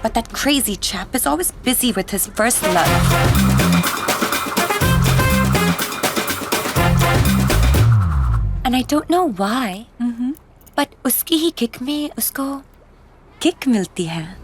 But that crazy chap is always busy with his first love. And I don't know why. But उसकी ही kick में उसको kick मिलती है.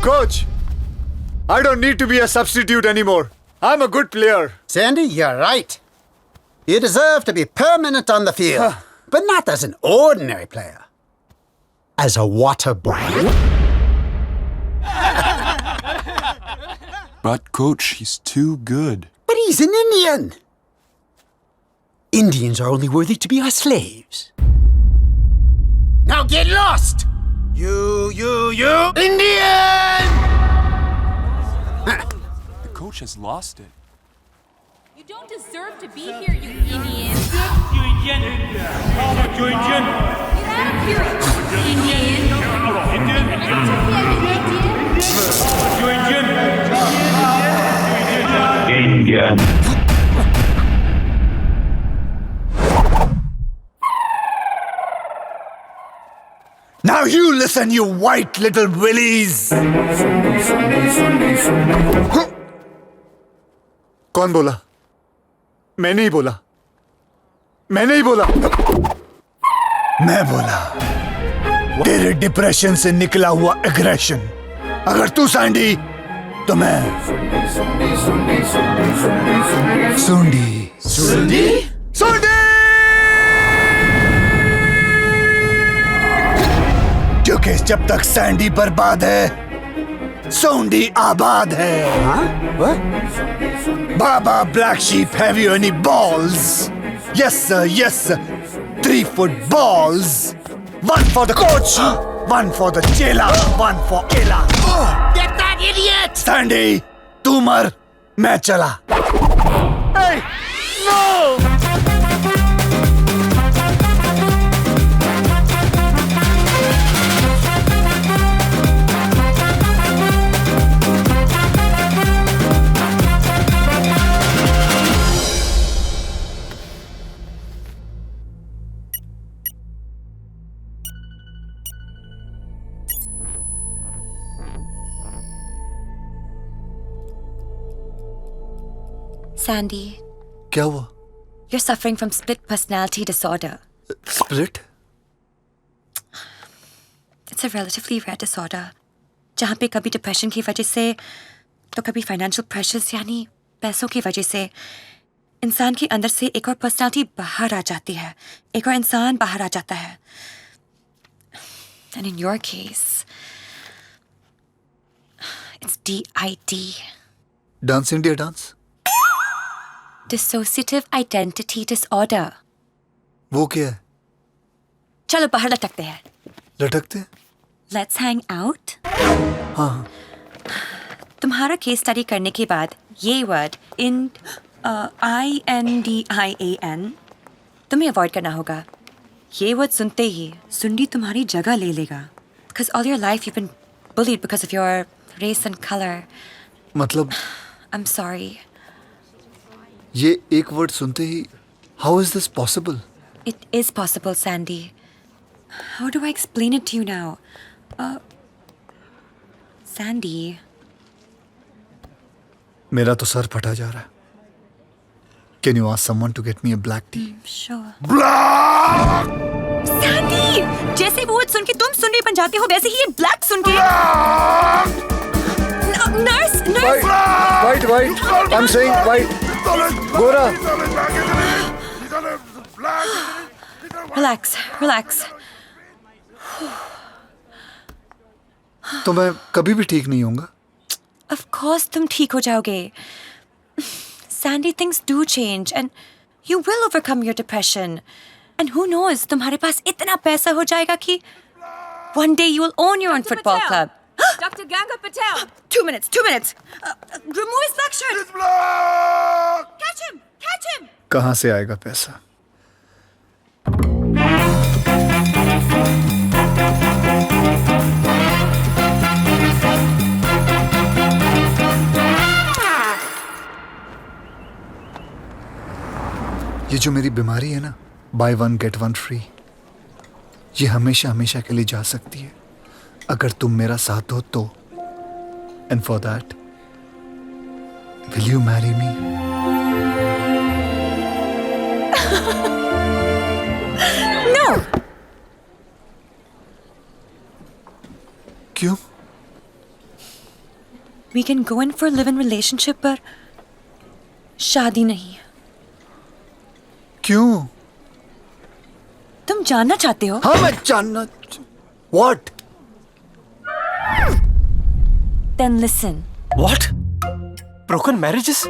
Coach, I don't need to be a substitute anymore. I'm a good player. Sandy, you're right. You deserve to be permanent on the field, but not as an ordinary player. As a water boy. But, Coach, he's too good. But he's an Indian. Indians are only worthy to be our slaves. Now get lost! You, Indian! The coach has lost it. You don't deserve to be here, you Indian. Get out of here, Indian. Now you listen, you white little willies. कौन बोला? मैं नहीं बोला. मैं बोला. तेरे depression से निकला हुआ एग्रेशन. अगर तू सैंडी तो मैं सुंडी. क्योंकि जब तक सैंडी बर्बाद है, सोंडी आबाद है. Baba Black Sheep, have you any balls? Yes sir. 3 foot balls. 1 for the coach, 1 for the chela, 1 for Ella. Get that idiot! Sandy, तू मर, मैं चला. Hey, no! Sandy, क्या हुआ? you're suffering from split personality disorder. Split? It's a relatively rare disorder. जहाँ पे कभी depression की वजह से तो कभी फाइनेंशियल प्रेशर्स यानी पैसों की वजह से इंसान के अंदर से एक और पर्सनालिटी बाहर आ जाती है, एक और इंसान बाहर आ जाता है. And in your case, it's DID. Dance India dance? Dissociative Identity Disorder. वो क्या है? चलो बाहर लटकते हैं. लटकते? Let's hang out. हाँ. तुम्हारा केस स्टडी करने के बाद ये वर्ड INDIAN तुम्हें अवॉइड करना होगा. ये वर्ड सुनते ही सुंडी तुम्हारी जगह ले लेगा. Because all your life you've been bullied because of your race and color. मतलब I'm sorry. ये एक वर्ड सुनते ही how is this possible? It is possible, Sandy. How do I explain it to you now? Sandy. मेरा तो sir फटा जा रहा है. Can you ask someone to get me a black tea? Sure. Black! Sandy! जैसे वो सुन के तुम सुन रही बन जाती हो वैसे ही ये ब्लैक सुन के nurse White. I'm saying white. गोरा. Relax. तो मैं कभी भी ठीक नहीं होऊंगा। Of course तुम ठीक हो जाओगे. Sandy, things do change and you will overcome your depression. And who knows, तुम्हारे पास इतना पैसा हो जाएगा कि one day you will own your own football club. Dr. Ganga Patel! 2 minutes. Remove his black shirt. Catch him. कहाँ से आएगा पैसा? ये जो मेरी बीमारी है ना, by one get one free, ये हमेशा हमेशा के लिए जा सकती है अगर तुम मेरा साथ दो तो. And for that will you marry me? No. क्यों? We can go in for a live-in relationship पर शादी नहीं. क्यों? तुम जानना चाहते हो? हाँ, मैं जानना. What? Then listen. What? Broken marriages?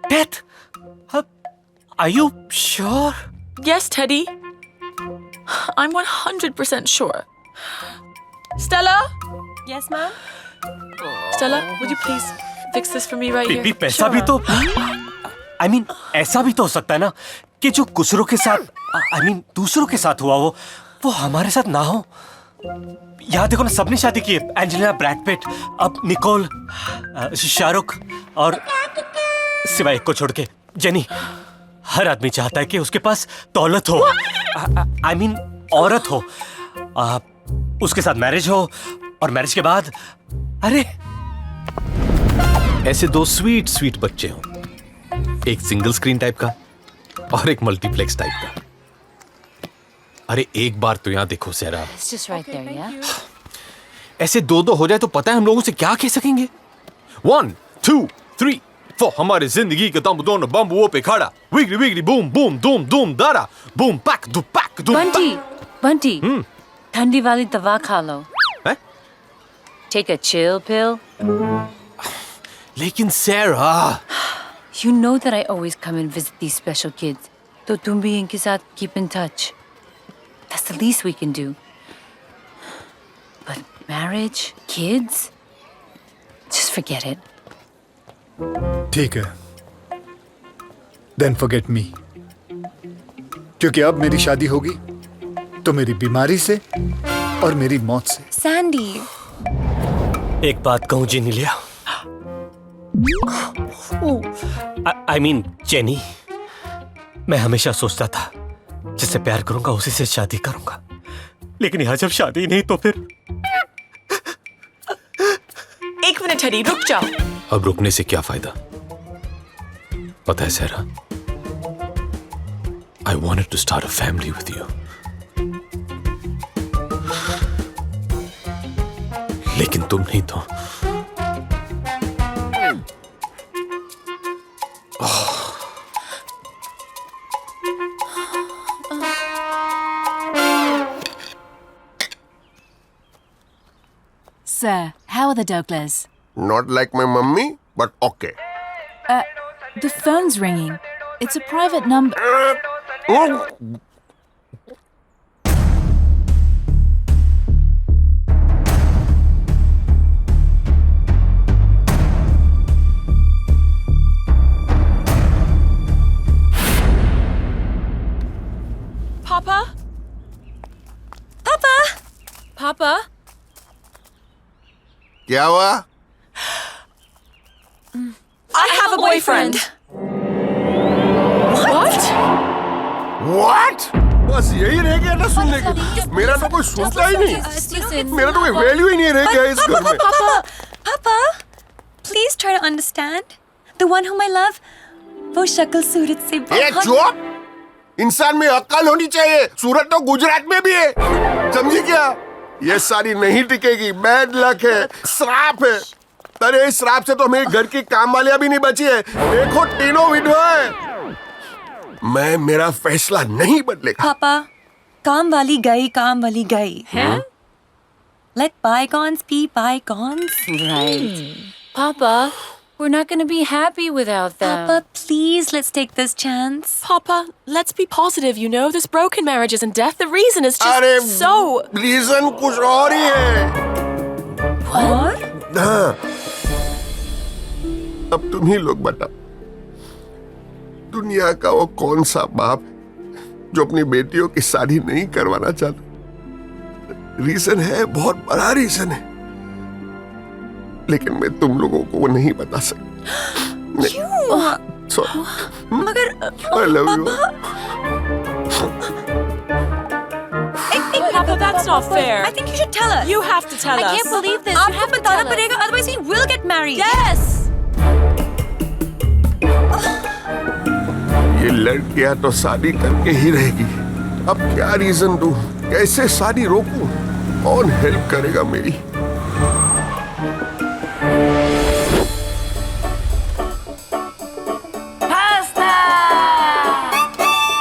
Death? Are you sure? Yes, Teddy. I'm 100% sure. Stella? Yes, ma'am. Stella, would you please fix this for me right here? बीबी पैसा भी तो I mean ऐसा भी तो हो सकता है ना कि जो गुजरों के साथ I mean दूसरों के साथ हुआ वो हमारे साथ ना हो. यहाँ देखो ना, सबने शादी की है. एंजेलिना, ब्रैड पिट, अब निकोल, शाहरुख और सिवाय एक को छोड़ के जेनी. हर आदमी चाहता है कि उसके पास दौलत हो. I mean औरत हो, उसके साथ मैरिज हो और मैरिज के बाद अरे ऐसे दो स्वीट स्वीट बच्चे हों, एक सिंगल स्क्रीन टाइप का और एक मल्टीप्लेक्स टाइप का. अरे एक बार तो यहाँ देखो सहरा, It's just right there, yeah? ऐसे दो दो हो जाए तो पता है हम लोगों से क्या कह सकेंगे. 1 2 3 4 हमारे जिंदगी के दम दोनों बम्बुओं पे खड़ा. विगली विगली बूम बूम दूम दूम दारा बूम पैक दू पैक दू. Bunty, ठंडी वाली दवा खा लो. हैं? Take a chill pill. लेकिन सहरा, You know that I always come and visit these special kids. तो तुम भी इनके साथ keep in touch. That's the least we can do. But marriage, kids, just forget it. ठीक है. Then forget me. क्योंकि अब मेरी शादी होगी तो मेरी बीमारी से और मेरी मौत से. Sandy. एक बात कहूँ जी नीलिया, I mean जेनी, मैं हमेशा सोचता था जिससे प्यार करूंगा उसी से शादी करूंगा, लेकिन यहाँ जब शादी नहीं तो फिर. एक मिनट टेडी, रुक जाओ. अब रुकने से क्या फायदा? पता है सहरा, I wanted to start a family with you. लेकिन तुम नहीं तो. Sir, how are the Douglers? Not like my mummy, but okay. The phone's ringing. It's a private number. Papa? Papa? क्या हुआ? I have a boyfriend. What? What? बस यही रह गया ना सुनने के. मेरा तो कोई सुनता ही नहीं. मेरा तो कोई वैल्यू ही नहीं रह गया इस घर में. Papa, please try to understand. The one whom I love, वो शक्ल सूरत से ये चुप. इंसान में अक्ल होनी चाहिए. सूरत तो गुजरात में भी है. समझी क्या? ये सारी नहीं टिकेगी. बैड लक है, श्राप है. अरे इस श्राप से तो मेरे घर की काम वालियां भी नहीं बची है. देखो तीनों विधवा है. मैं मेरा फैसला नहीं बदलेगा. पापा, काम वाली गई. हैं? Let bygones be bygones. Right. Papa, we're not going to be happy without them. Papa, please, let's take this chance. Papa, let's be positive, you know? This broken marriage isn't death. The reason is just अरे so... reason कुछ और ही है। What? हाँ, अब तुम ही लोग बताओ, दुनिया का वो कौन सा बाप जो अपनी बेटियों की शादी नहीं करवाना चाहता? रीजन है, बहुत बड़ा रीजन है, लेकिन मैं तुम लोगों को वो नहीं बता सकता। क्यों? सॉरी, मगर I love you. Papa, that's not fair. I think you should tell us. You have to tell us. I can't believe this. You आपको have to बताना tell us. पड़ेगा, otherwise we will get married. Yes! ये लड़कियां तो शादी करके ही रहेगी। अब क्या रीजन दूं? कैसे शादी रोकूं? कौन हेल्प करेगा मेरी?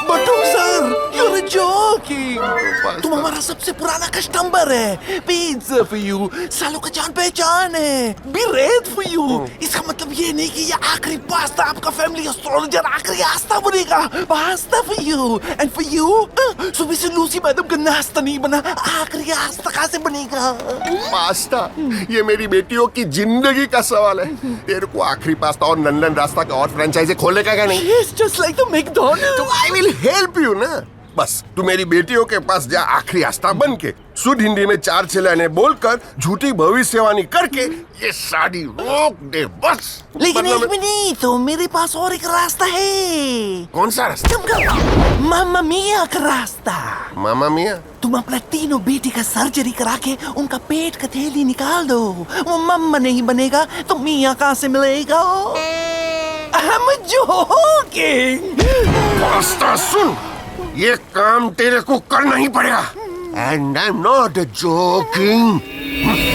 बटू सर, you're joking. तुम हमारा सबसे पुराना कस्टमर है। Pizza for you. सालों का जान पहचान है। Be red for you. इसका मतलब ये नहीं कि ये आखिरी पास्ता आपका फैमिली एस्ट्रोलॉजर आखिरी आस्था बनेगा। Pasta for you and for you. सुबह से लूसी मैडम का नाश्ता नहीं बना, आखिरी आस्था कहाँ से बनेगा? पास्ता? ये मेरी बेटियों की जिंदगी का सवाल है। तेरे को आखिरी पास्ता और लंदन रास्ता का और फ्रेंचाइजी खोलने का क्या नहीं? It's just like the McDonald's. तो आई विल हेल्प यू ना। बस तू मेरी बेटियों के पास जा, आखिरी आस्था बन के शुद्ध हिंदी में 4 चिल्लाने बोलकर झूठी भविष्यवाणी करके ये शादी रोक दे बस। लेकिन एक मिनट, तो मेरे पास और एक रास्ता है। कौन सा रास्ता? मामा मिया का रास्ता। मामा मिया? तुम अपना तीनों बेटी का सर्जरी करा के उनका पेट का थैली निकाल दो। वो मम्मा नहीं बनेगा तो मिया कहाँ से मिलेगा? I'm joking. पास्ता सुन, ये काम तेरे को करना ही पड़ेगा। And I'm not joking.